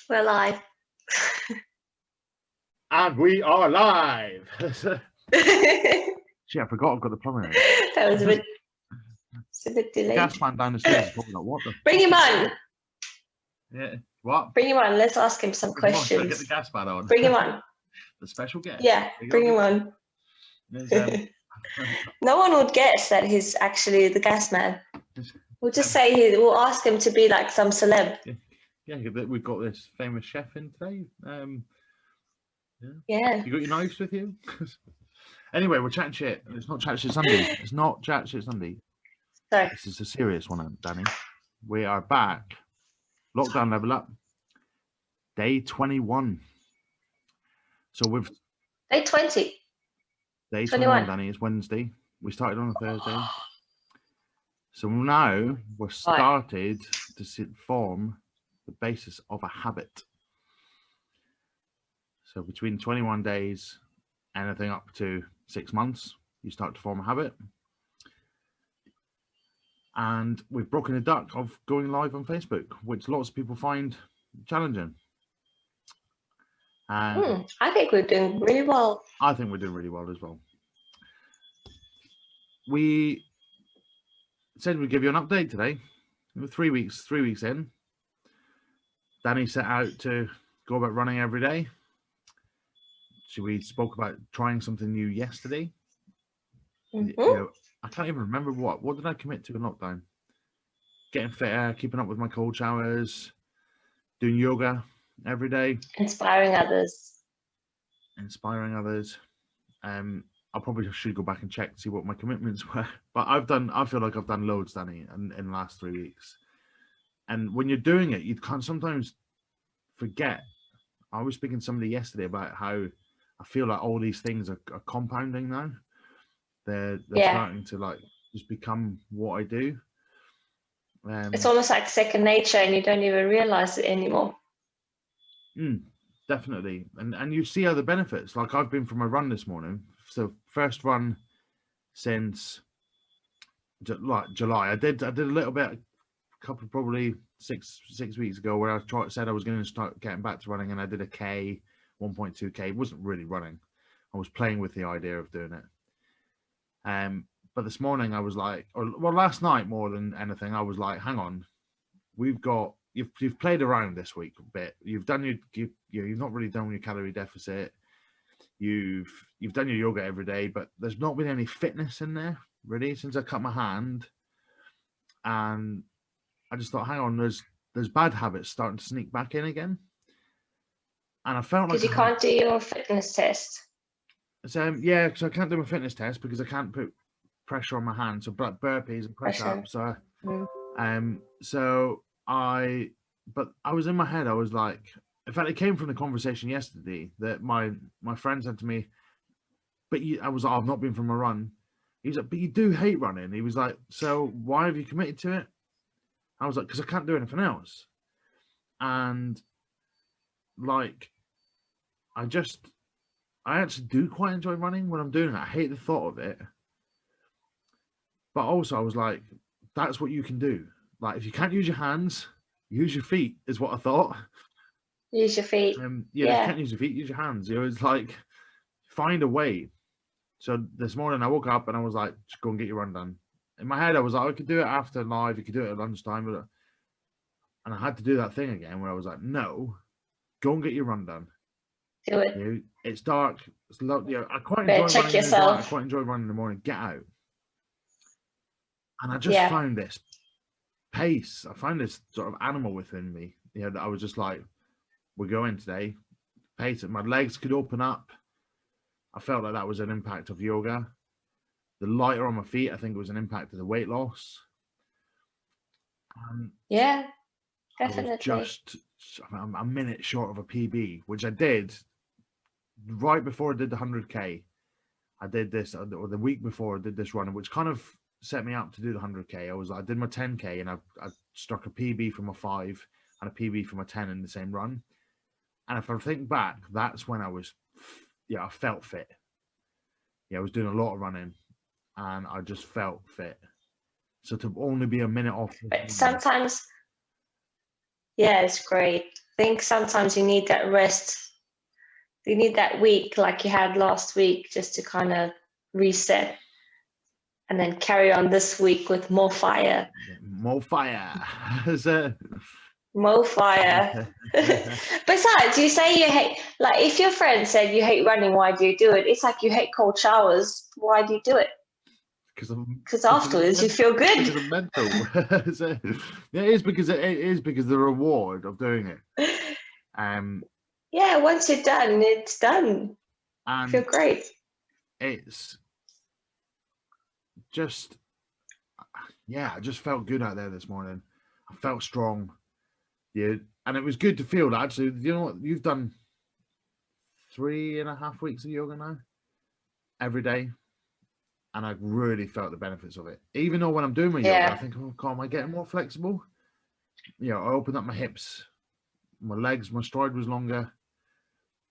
We're live. And we are live. That Shit, I forgot I've got the plumber in. was it's a bit The delayed. gas man down the stairs is probably like, what the Bring him on. Yeah. What? Bring him on. Let's ask him some Come on, should I questions. get the gas man on? Bring him on. The special guest. Yeah, bring him on. No one would guess that he's actually the gas man. We'll just say we'll ask him to be like some celeb. Yeah, we've got this famous chef in today. Yeah. You got your knives with you? Anyway, we're chatting shit. It's not chat shit Sunday. It's not chat shit Sunday. Sorry. This is a serious one, Danny. We are back. Lockdown level up. Day 21. So we've Day 20. Day 21, Danny. It's Wednesday. We started on a Thursday. So now we're started to form the basis of a habit. So between 21 days, anything up to 6 months, you start to form a habit. And we've broken the duck of going live on Facebook, which lots of people find challenging. I think we're doing really well. I think we're doing really well as well. We said we'd give you an update today. We're 3 weeks in. Danny set out to go about running every day. We spoke about trying something new yesterday. You know, I can't even remember what did I commit to in lockdown? Getting fitter, keeping up with my cold showers, doing yoga every day, inspiring others. I probably should go back and check to see what my commitments were, but I feel like I've done loads, Danny, in the last 3 weeks. And when you're doing it, you can sometimes forget. I was speaking to somebody yesterday about how I feel like all these things are compounding now. They're starting to like just become what I do. It's almost like second nature, and you don't even realize it anymore. Definitely, and you see other benefits. Like I've been for my run this morning, so first run since July. I did a little bit, a couple probably six weeks ago, where I said I was going to start getting back to running, and I did a K, 1.2K. It wasn't really running. I was playing with the idea of doing it. But this morning I was like, last night more than anything, I was like, hang on, you've played around this week a bit. You've done you've not really done your calorie deficit. You've done your yoga every day, but there's not been any fitness in there really since I cut my hand. And I just thought, hang on, there's bad habits starting to sneak back in again. And I felt like you can't do your fitness test. So yeah, because I can't do my fitness test because I can't put pressure on my hands, so burpees and press ups. But I was in my head, I was like, in fact, it came from the conversation yesterday that my friend said to me, I was like, I've not been for my run. He was like, but you do hate running. He was like, so why have you committed to it? I was like, because I can't do anything else. And like, I actually do quite enjoy running when I'm doing it. I hate the thought of it. But also I was like, that's what you can do. Like, if you can't use your hands, use your feet is what I thought. Use your feet. If you can't use your feet, use your hands. You know, it's like, find a way. So this morning I woke up and I was like, just go and get your run done. In my head, I was like, I could do it after live. You could do it at lunchtime. And I had to do that thing again where I was like, no, go and get your run done. Do it. You know, it's dark. It's I quite enjoy running in the dark. I quite enjoy running in the morning. Get out. And I just found this pace. I found this sort of animal within me. You know, that I was just like, we're going today. Pace. My legs could open up. I felt like that was an impact of yoga. The lighter on my feet, I think it was an impact of the weight loss. Yeah, definitely. I was just a minute short of a PB, which I did right before I did the 100K. I did this, or the week before I did this run, which kind of set me up to do the 100K. I did my 10K and I struck a PB from a 5 and a PB from a 10 in the same run. And if I think back, that's when I felt fit. Yeah, I was doing a lot of running and I just felt fit. So to only be a minute off. But sometimes, yeah, it's great. think sometimes you need that rest. You need that week like you had last week just to kind of reset and then carry on this week with more fire. More fire. More fire. Besides, you say you hate, like if your friend said you hate running, why do you do it? It's like you hate cold showers. Why do you do it? Because afterwards you feel good. Because I'm mental. Yeah, it is because the reward of doing it. Yeah, once you're done, it's done. And You feel great. It's just, yeah, I just felt good out there this morning. I felt strong. Yeah, and it was good to feel that. Actually, you know what? You've done 3.5 weeks of yoga now, every day. And I really felt the benefits of it. Even though when I'm doing my yoga, I think, oh, God, am I getting more flexible? You know, I opened up my hips, my legs, my stride was longer.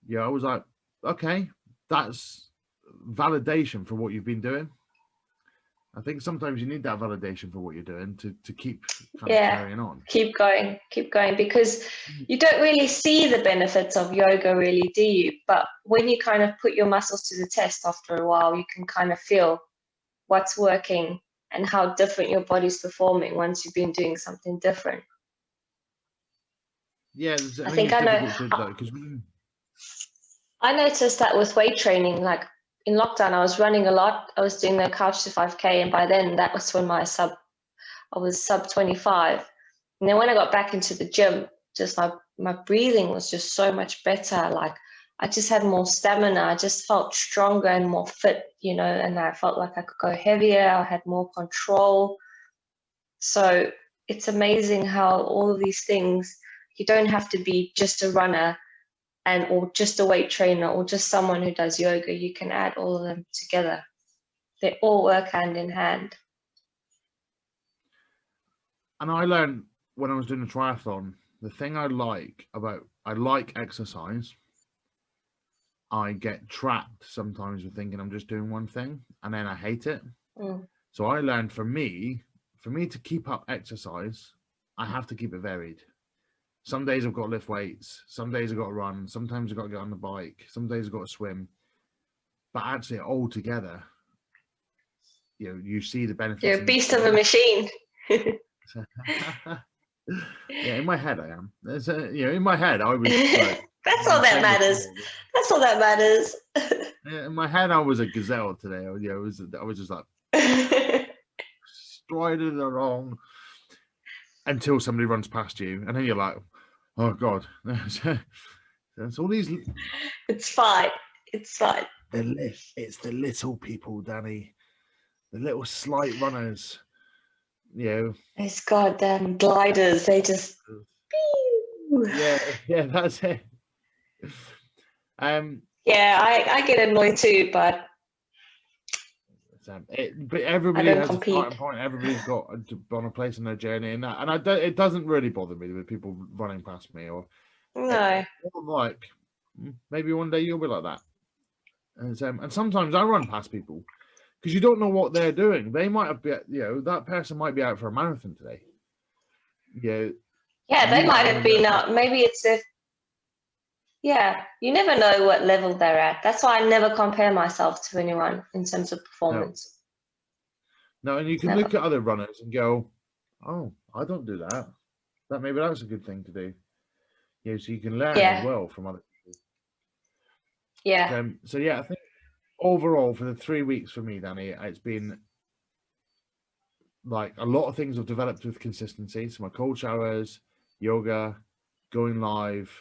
Yeah, I was like, okay, that's validation for what you've been doing. I think sometimes you need that validation for what you're doing to keep kind of carrying on. Keep going, because you don't really see the benefits of yoga, really, do you? But when you kind of put your muscles to the test after a while, you can kind of feel what's working and how different your body's performing once you've been doing something different. Yeah, I noticed that with weight training, like in lockdown, I was running a lot. I was doing the couch to 5K, and by then that was when I was sub 25. And then when I got back into the gym, just my breathing was just so much better. Like I just had more stamina. I just felt stronger and more fit, you know, and I felt like I could go heavier. I had more control. So it's amazing how all of these things, you don't have to be just a runner or just a weight trainer or just someone who does yoga. You can add all of them together. They all work hand in hand. And I learned when I was doing a triathlon, the thing I like exercise. I get trapped sometimes with thinking I'm just doing one thing and then I hate it. So I learned for me to keep up exercise, I have to keep it varied. Some days I've got to lift weights. Some days I've got to run. Sometimes I've got to get on the bike. Some days I've got to swim. But actually, all together, you know, you see the benefits. You're a beast of a machine. Yeah, in my head I am. In my head I was. Like, that's all that matters. That's all that matters. Yeah, in my head I was a gazelle today. I was just like striding along until somebody runs past you, and then you're like, oh God. That's all these. It's fine. It's fine. It's the little people, Danny. The little slight runners. You know. These goddamn gliders. They just. Yeah, that's it. Yeah, I get annoyed too, but. But everybody has a starting point. Everybody's got on a place in their journey, and it doesn't really bother me with people running past me or. No. Like maybe one day you'll be like that, and sometimes I run past people because you don't know what they're doing. They might have been, that person might be out for a marathon today. Yeah, they might have been out. Maybe it's you never know what level they're at. That's why I never compare myself to anyone in terms of performance. No, and you can look at other runners and go, oh, I don't do that. Maybe that's a good thing to do. So you can learn as well from other people. Yeah. So I think overall for the 3 weeks for me, Danny, it's been like a lot of things have developed with consistency. So my cold showers, yoga, going live,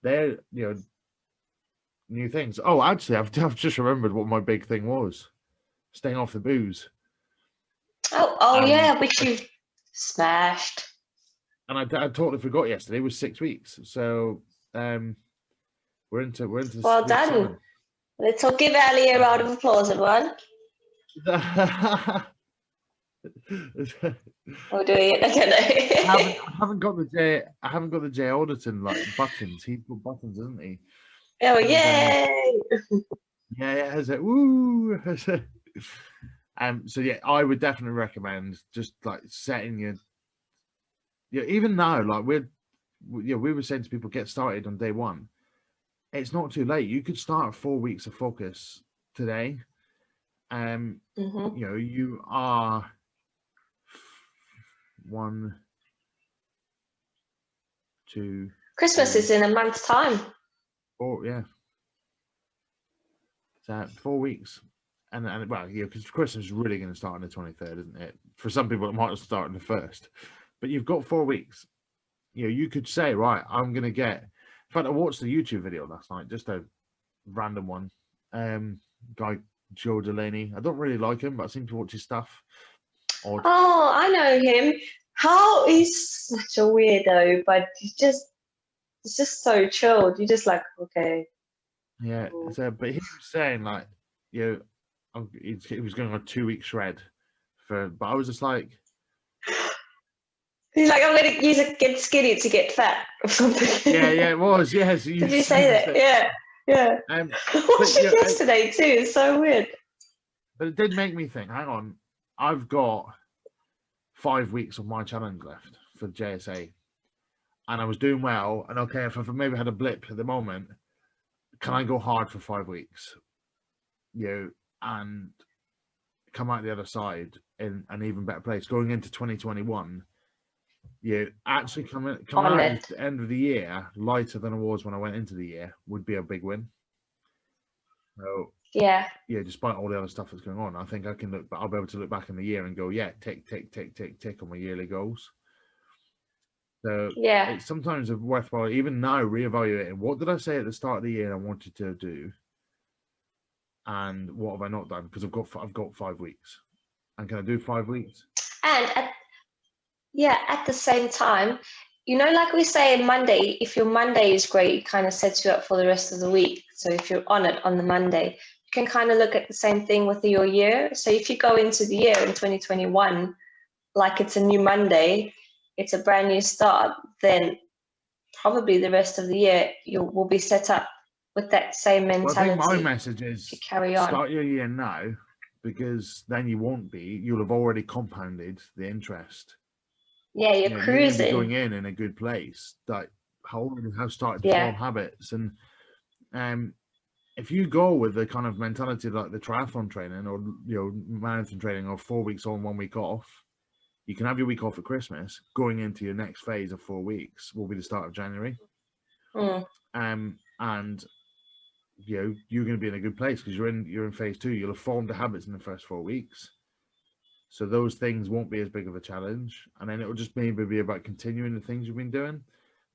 they're new things. Oh, actually, I've just remembered what my big thing was: staying off the booze. Yeah, which you've smashed. And I totally forgot yesterday. It was 6 weeks, so we're into well done. 7. Let's all give Ali a round of applause, everyone. We're doing it again. I haven't got the Jay Alderton like buttons. He's got buttons, isn't he? Oh, yay! Yeah, has it? Woo! So yeah, I would definitely recommend just like setting your. Yeah, even now, like yeah, we were saying to people, get started on day one. It's not too late. You could start 4 weeks of focus today. Hmm. You know, you are 1, 2, Christmas 3, is in a month's time. 4. Yeah, so 4 weeks, and well, yeah, because Christmas is really going to start on the 23rd, isn't it? For some people, it might start on the 1st, but you've got 4 weeks. You know, you could say, right, I'm going to get. In fact, I watched the YouTube video last night, just a random one. Guy Joe Delaney. I don't really like him, but I seem to watch his stuff. Odd. Oh, I know him. How he's such a weirdo, but he's just so chilled. You're just like, okay. Yeah. Cool. So, but he was saying like, you know, he was going on a 2-week shred but I was just like, He's like, I'm gonna use a get skinny to get fat or something. yeah, it was. Yes, Did you say that? Yeah, yeah. I watched it yesterday too. It's so weird. But it did make me think. Hang on, I've got 5 weeks of my challenge left for JSA, and I was doing well. And okay, if I maybe had a blip at the moment, can I go hard for 5 weeks? You know, and come out the other side in an even better place going into 2021. You actually come out at the end of the year lighter than I was when I went into the year would be a big win. So yeah, despite all the other stuff that's going on, I think I can look. I'll be able to look back in the year and go, yeah, tick, tick, tick, tick, tick on my yearly goals. So yeah, it's sometimes worthwhile even now reevaluating what did I say at the start of the year I wanted to do, and what have I not done? Because I've got 5 weeks, and can I do 5 weeks? and at the same time, you know, like we say Monday, if your Monday is great, it kind of sets you up for the rest of the week. So if you're on it on the Monday, you can kind of look at the same thing with your year. So if you go into the year in 2021, like it's a new Monday, it's a brand new start, then probably the rest of the year you will be set up with that same mentality. Well, I think my message is to carry on. Start your year now, because then you won't be. You'll have already compounded the interest. Yeah, you're You're cruising. going to be going in a good place. That already have started to form habits, and if you go with the kind of mentality like the triathlon training or marathon training or 4 weeks on, 1 week off, you can have your week off at Christmas. Going into your next phase of 4 weeks will be the start of January. And you're going to be in a good place because you're in phase 2. You'll have formed the habits in the first 4 weeks, so those things won't be as big of a challenge, and then it will just maybe be about continuing the things you've been doing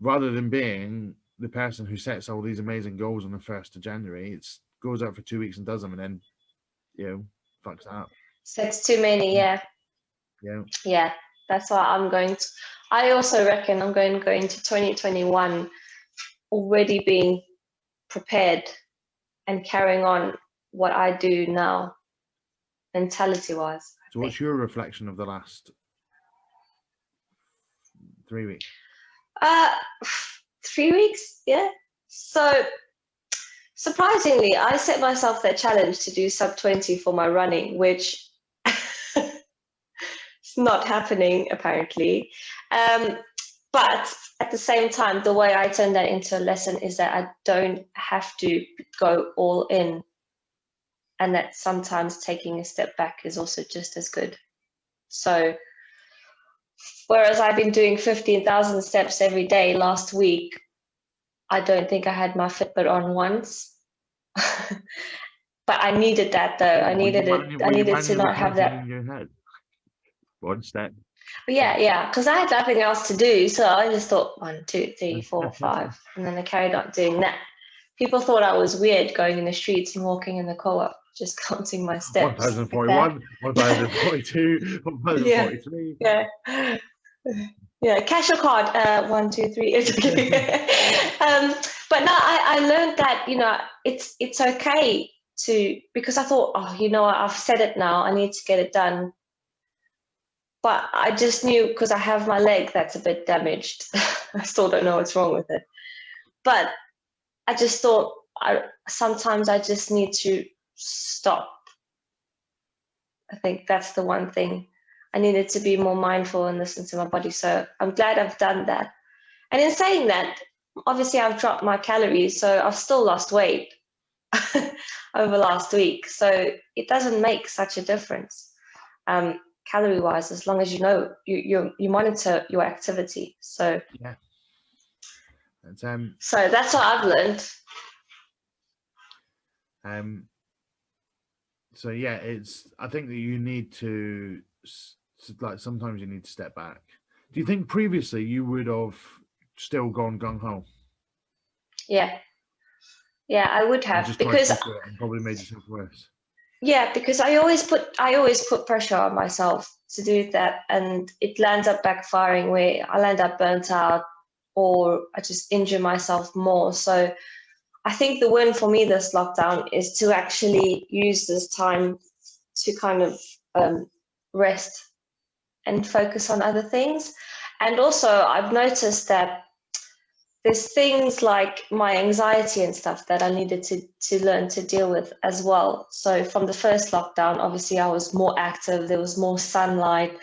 rather than being the person who sets all these amazing goals on the 1st of January. It goes out for 2 weeks and does them, and then fucks that up. Sets too many. Yeah, that's why I also reckon I'm going to go into 2021 already being prepared and carrying on what I do now, mentality wise. So what's your reflection of the last 3 weeks? 3 weeks, yeah. So surprisingly, I set myself that challenge to do sub 20 for my running, which it's not happening apparently. But at the same time, the way I turn that into a lesson is that I don't have to go all in, and that sometimes taking a step back is also just as good. So whereas I've been doing 15,000 steps every day last week, I don't think I had my Fitbit on once. But I needed that though. I needed to not have that in your head. 1 step. But yeah, because I had nothing else to do, so I just thought 1, 2, 3, 4, 5, and then I carried on doing that. People thought I was weird going in the streets and walking in the co-op, just counting my steps. 1,041, 1,042, 1,043. Yeah. Yeah, cash or card, 1, 2, 3. But no, I learned that, it's okay to, because I thought, I've said it now, I need to get it done. But I just knew, because I have my leg that's a bit damaged. I still don't know what's wrong with it. But I just thought sometimes I just need to stop. I think that's the one thing. I needed to be more mindful and listen to my body. So I'm glad I've done that. And in saying that, obviously I've dropped my calories, so I've still lost weight over last week. So it doesn't make such a difference, calorie wise, as long as you know you monitor your activity. So Yeah. It's, so that's what I've learned. So yeah, I think that you need to, like, sometimes you need to step back. Do you think previously you would have still gone gung-ho? Yeah, I would And have, just tried because to do it and probably made yourself worse. yeah, because I always put pressure on myself to do that, and it lands up backfiring where I'll end up burnt out, or I just injure myself more. So I think the win for me this lockdown is to actually use this time to kind of rest and focus on other things. And also, I've noticed that there's things like my anxiety and stuff that I needed to learn to deal with as well. So from the first lockdown, obviously I was more active, there was more sunlight.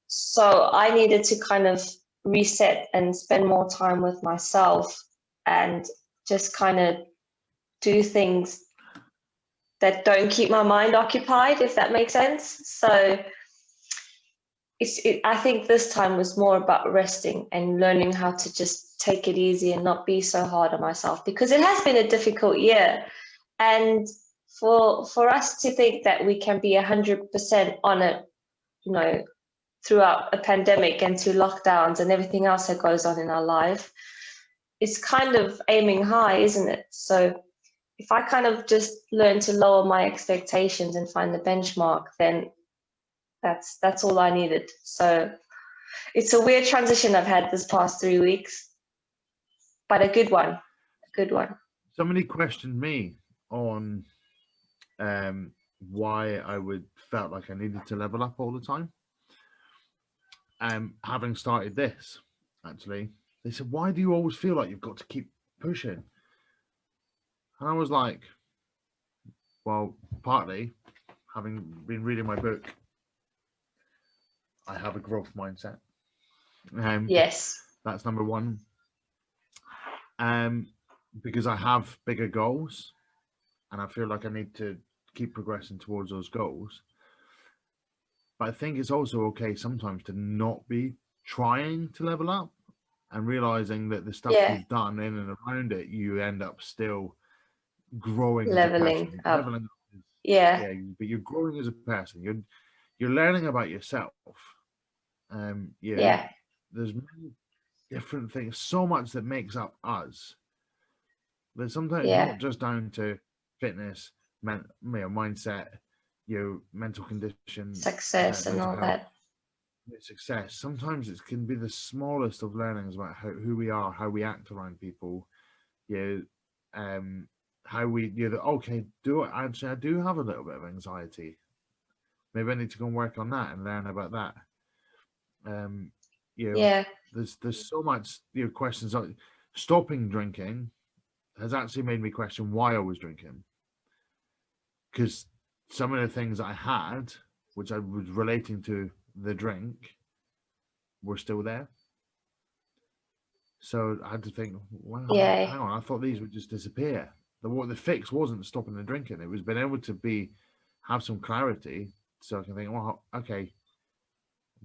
So I needed to kind of reset and spend more time with myself and just kind of do things that don't keep my mind occupied, if that makes sense. So I think this time was more about resting and learning how to just take it easy and not be so hard on myself, because it has been a difficult year. And for us to think that we can be 100% on it, you know, throughout a pandemic and through lockdowns and everything else that goes on in our life, it's kind of aiming high, isn't it? So if I kind of just learn to lower my expectations and find the benchmark, then that's all I needed. So it's a weird transition I've had this past 3 weeks, but a good one. A good one. Somebody questioned me on why I would felt like I needed to level up all the time. Having started this, actually, they said, "Why do you always feel like you've got to keep pushing?" And I was like, well, partly, having been reading my book, I have a growth mindset. Yes. That's number one. Because I have bigger goals and I feel like I need to keep progressing towards those goals. But I think it's also okay sometimes to not be trying to level up and realizing that the stuff you've done in and around it, you end up still growing leveling as a person. up. Leveling up is, yeah, but you're growing as a person. You're learning about yourself. yeah, There's many different things, so much that makes up us. But sometimes not just down to fitness, mindset, mental condition, success and mental all health, that. success. Sometimes it can be the smallest of learnings about who we are, how we act around people. How we okay, I do have a little bit of anxiety. Maybe I need to go and work on that and learn about that. There's so much questions. Like stopping drinking has actually made me question why I was drinking, because some of the things I had, which I was relating to the drink, were still there. So I had to think, well, hang on, I thought these would just disappear. The fix wasn't stopping the drinking; it was being able to have some clarity, so I can think, well, okay,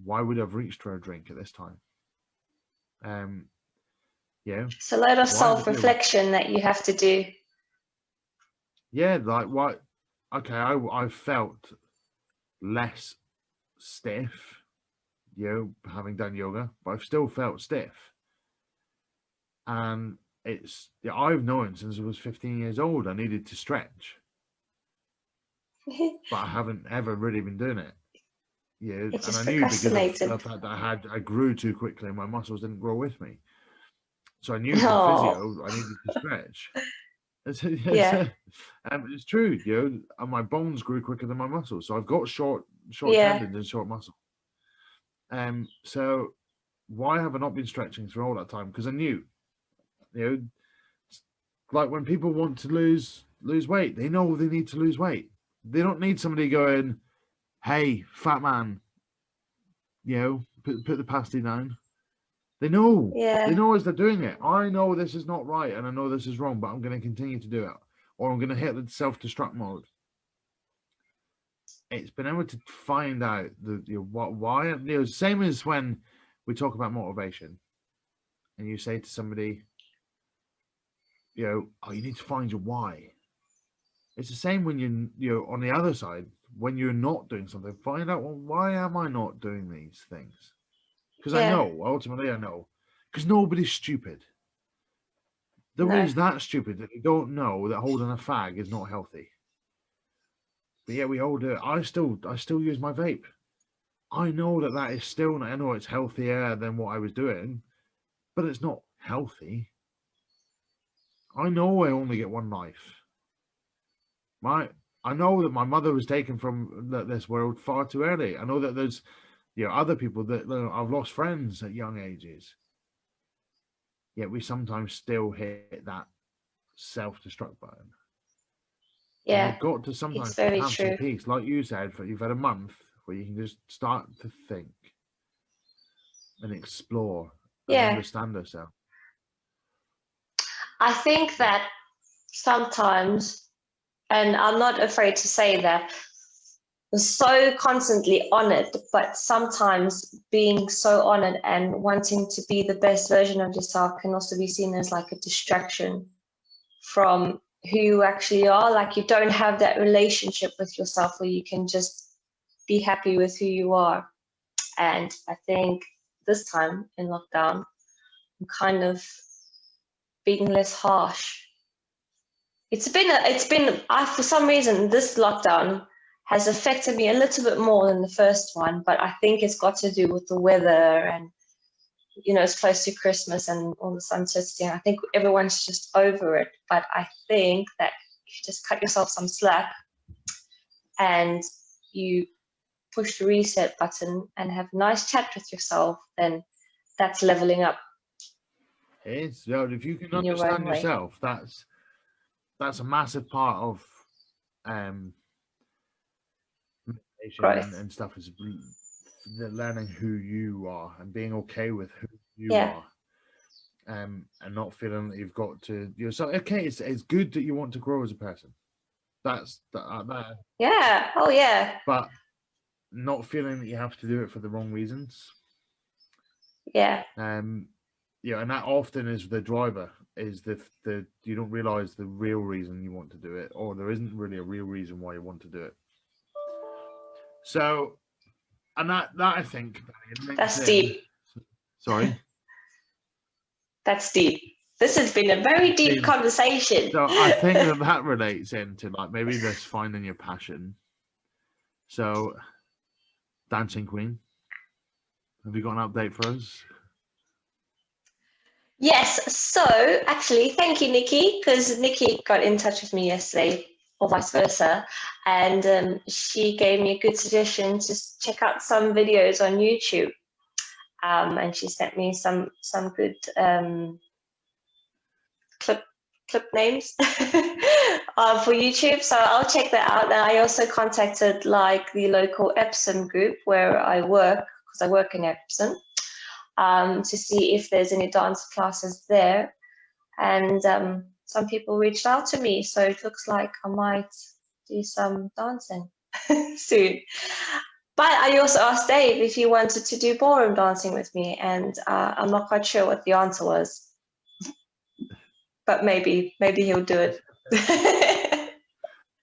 why would I have reached for a drink at this time? It's a lot of self-reflection that you have to do. Yeah, like what? Okay, I felt less stiff, having done yoga, but I've still felt stiff. And I've known since I was 15 years old I needed to stretch, but I haven't ever really been doing it. And I knew because of the fact that I grew too quickly and my muscles didn't grow with me. So I knew from physio I needed to stretch. It's true, and my bones grew quicker than my muscles. So I've got short tendons and short muscle. So why have I not been stretching through all that time? Because I knew, like when people want to lose weight, they know they need to lose weight. They don't need somebody going, "Hey, fat man, put the pasty down." They know. Yeah. They know as they're doing it. I know this is not right, and I know this is wrong, but I'm going to continue to do it, or I'm going to hit the self-destruct mode. It's been able to find out why. Same as when we talk about motivation, and you say to somebody, oh, you need to find your why. It's the same when you're on the other side, when you're not doing something. Find out, well, why am I not doing these things? Because I know, ultimately I know, because nobody's stupid. Nobody's that stupid that they don't know that holding a fag is not healthy. But yeah, we hold it. I still use my vape. I know that is still. I know it's healthier than what I was doing, but it's not healthy. I know I only get one life. I know that my mother was taken from this world far too early. I know that there's other people that I've lost friends at young ages. Yet we sometimes still hit that self-destruct button. Yeah, and you've got to sometimes it's very have true. some peace, like you said. You've had a month where you can just start to think and explore and understand yourself. I think that sometimes, and I'm not afraid to say that, we're so constantly on it, but sometimes being so on it and wanting to be the best version of yourself can also be seen as like a distraction from who you actually are. Like you don't have that relationship with yourself where you can just be happy with who you are. And I think this time in lockdown, I'm kind of being less harsh. For some reason, this lockdown has affected me a little bit more than the first one, but I think it's got to do with the weather and, it's close to Christmas and all the uncertainty. I think everyone's just over it. But I think that if you just cut yourself some slack and you push the reset button and have a nice chat with yourself, then that's leveling up. It's if you can understand yourself, that's a massive part of meditation and stuff, is learning who you are and being okay with who you are. And not feeling that you've got to. So okay, it's good that you want to grow as a person. That's that. Yeah. Oh yeah. But not feeling that you have to do it for the wrong reasons. Yeah. And that often is the driver, is the you don't realize the real reason you want to do it, or there isn't really a real reason why you want to do it. So, and that I think that's deep. Sorry. That's deep. This has been a very deep conversation. So I think that relates into like maybe this finding your passion. So, Dancing Queen, have you got an update for us? Yes. So actually, thank you, Nikki, because Nikki got in touch with me yesterday, or vice versa, and she gave me a good suggestion to check out some videos on YouTube. And she sent me some good clip names for YouTube, so I'll check that out. And I also contacted like the local Epsom group where I work, because I work in Epsom, to see if there's any dance classes there. And some people reached out to me, so it looks like I might do some dancing soon. But I also asked Dave if he wanted to do ballroom dancing with me, and I'm not quite sure what the answer was. But maybe he'll do it.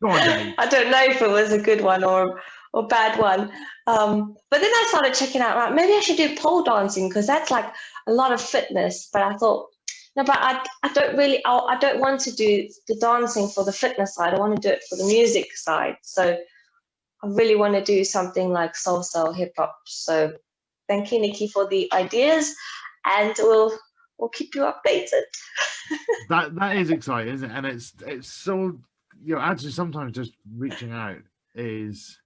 Go on, Dave. I don't know if it was a good one or bad one. But then I started checking out, right, maybe I should do pole dancing, because that's like a lot of fitness. But I thought, no, but I don't want to do the dancing for the fitness side. I want to do it for the music side. So I really want to do something like salsa or hip hop. So thank you, Nikki, for the ideas, and we'll keep you updated. that is exciting, isn't it? And it's so, actually sometimes just reaching out is,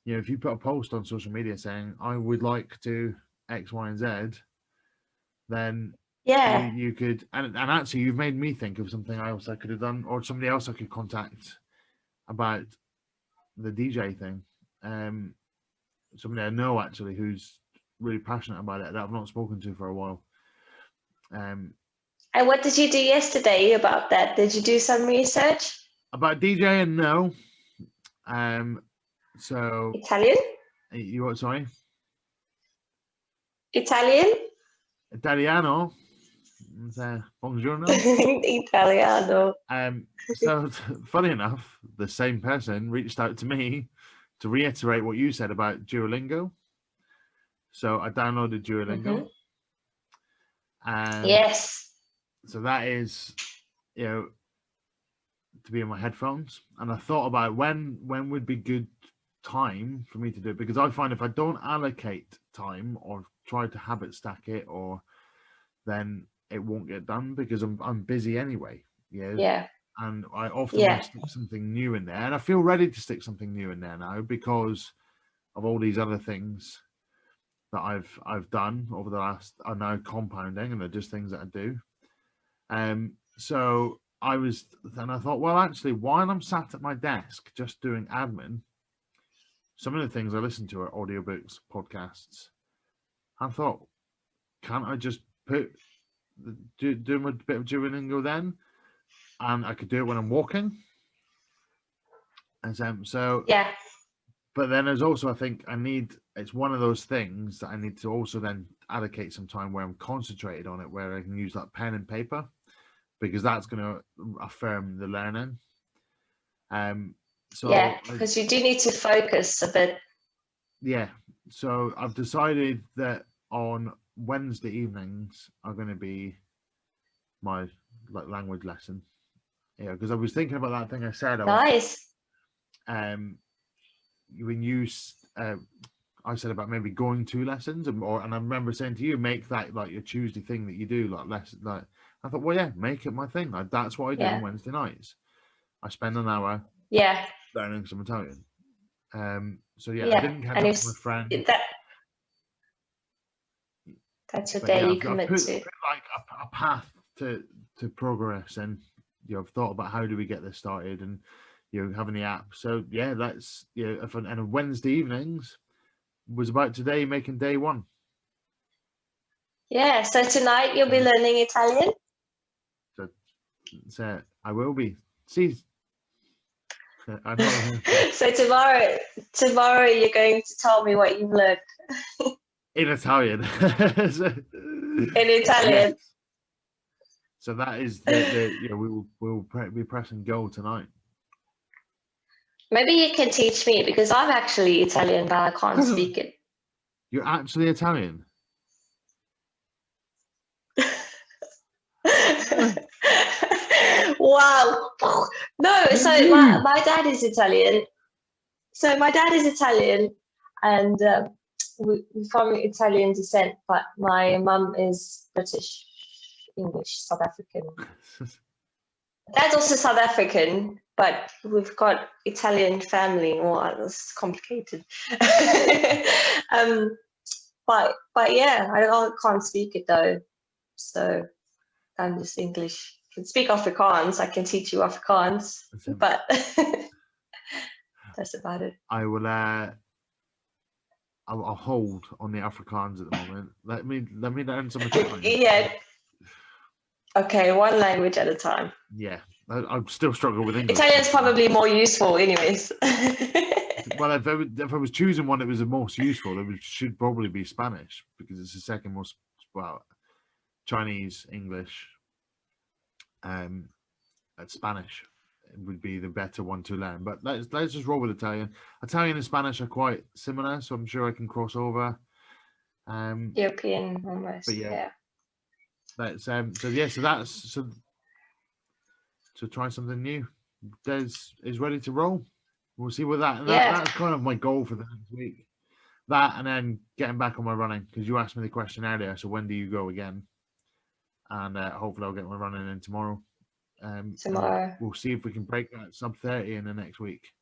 if you put a post on social media saying I would like to X, Y, and Z, then you could, and actually you've made me think of something else I could have done, or somebody else I could contact about the DJ thing. Somebody I know actually who's really passionate about it that I've not spoken to for a while. Um, And what did you do yesterday about that? Did you do some research? about DJing, no. So Italian? you what? Sorry, Italian? Italiano. Buongiorno. Italiano. So funny enough, the same person reached out to me to reiterate what you said about Duolingo. So I downloaded Duolingo. And Yes. so that is, to be in my headphones. And I thought about when would be good time for me to do it, because I find if I don't allocate time or try to habit stack it, or then it won't get done because I'm busy anyway. Yeah. And I often want to stick something new in there, and I feel ready to stick something new in there now because of all these other things that I've done over the last, are now compounding, and they're just things that I do. So I thought, well, actually, while I'm sat at my desk just doing admin, some of the things I listen to are audiobooks, podcasts. I thought, can't I just do a bit of Duolingo then? And I could do it when I'm walking. And so yeah. But then there's also, I think it's one of those things that I need to also then allocate some time where I'm concentrated on it, where I can use like pen and paper, because that's going to affirm the learning. Because you do need to focus a bit. Yeah. So I've decided that on Wednesday evenings are going to be my language lesson. Yeah, because I was thinking about that thing I said. Nice. When I said about maybe going to lessons, and I remember saying to you, make that like your Tuesday thing that you do, like I thought, well, yeah, make it my thing. That's what I do on Wednesday nights. I spend an hour learning some Italian. So I didn't catch up with my friend. That's your daily commitment. I've put like a path to progress, and I've thought about how do we get this started, and having the app. So that's and Wednesday evenings was about today making day one. Yeah, so tonight you'll be learning Italian. So I will be. See, I know. So tomorrow you're going to tell me what you've learned in Italian. In Italian. Yes. So that is we'll be pressing go tonight. Maybe you can teach me, because I'm actually Italian, but I can't speak it. You're actually Italian? Wow. No, so my dad is Italian. So my dad is Italian, and we're from Italian descent, but my mum is British, English, South African. Dad's also South African, but we've got Italian family. Wow, that's complicated. But yeah, I can't speak it though, so I'm just English. I can speak Afrikaans. I can teach you Afrikaans, but that's about it. I will. I'll hold on the Afrikaans at the moment. Let me learn some Italian. Yeah. Okay, one language at a time. Yeah, I still struggle with English. Italian's probably more useful, anyways. Well, if I was choosing one that was the most useful, it should probably be Spanish, because it's the second most. Well, Chinese, English, Spanish would be the better one to learn. But let's just roll with Italian. Italian and Spanish are quite similar, so I'm sure I can cross over. European almost. But yeah. That's so try something new. Des is ready to roll. We'll see what that's kind of my goal for the next week. That, and then getting back on my running, because you asked me the question earlier. So when do you go again? And hopefully I'll get my running in tomorrow. Tomorrow. We'll see if we can break that sub 30 in the next week.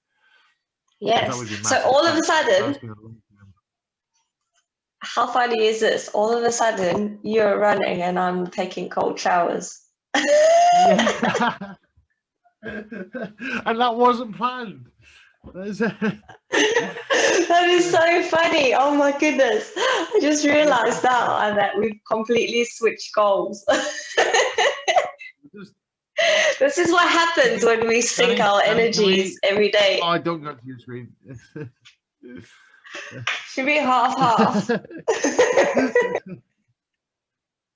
Yes. So all of a sudden, how funny is this? All of a sudden, you're running and I'm taking cold showers. And that wasn't planned. That is so funny. Oh my goodness. I just realized now that we've completely switched goals. This is what happens when we sync our energies every day. I don't go to your screen. Should be half-half.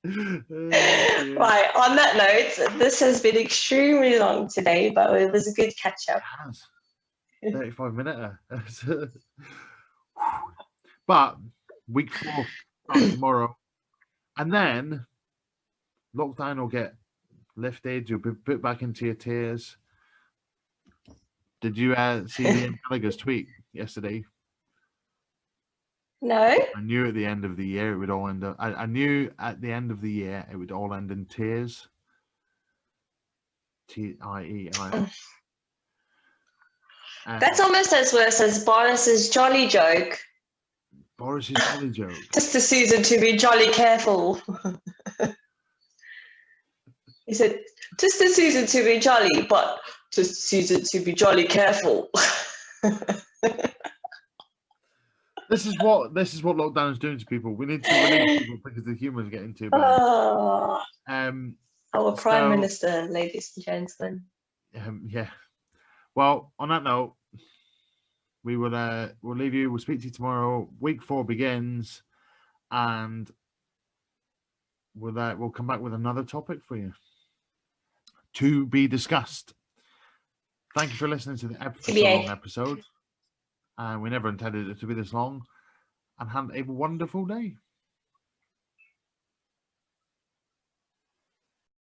Right, on that note, this has been extremely long today, but it was a good catch-up. 35 minute. But week 4 starts tomorrow, and then lockdown will get lifted. You'll be put back into your tiers. Did you see Liam Gallagher's tweet yesterday? No. I knew at the end of the year it would all end up. I knew at the end of the year it would all end in tears. T-I-E-I. That's almost as worse as Boris's jolly joke. Boris's jolly joke. Just a season to be jolly careful. He said, just a season to be jolly, but just a season to be jolly careful. This is what lockdown is doing to people. We need to release people because the humour is getting too bad. Our Prime Minister, ladies and gentlemen. Yeah. Well, on that note, we will we'll leave you. We'll speak to you tomorrow. Week 4 begins, and we'll come back with another topic for you to be discussed. Thank you for listening to the long episode. We never intended it to be this long. And have a wonderful day.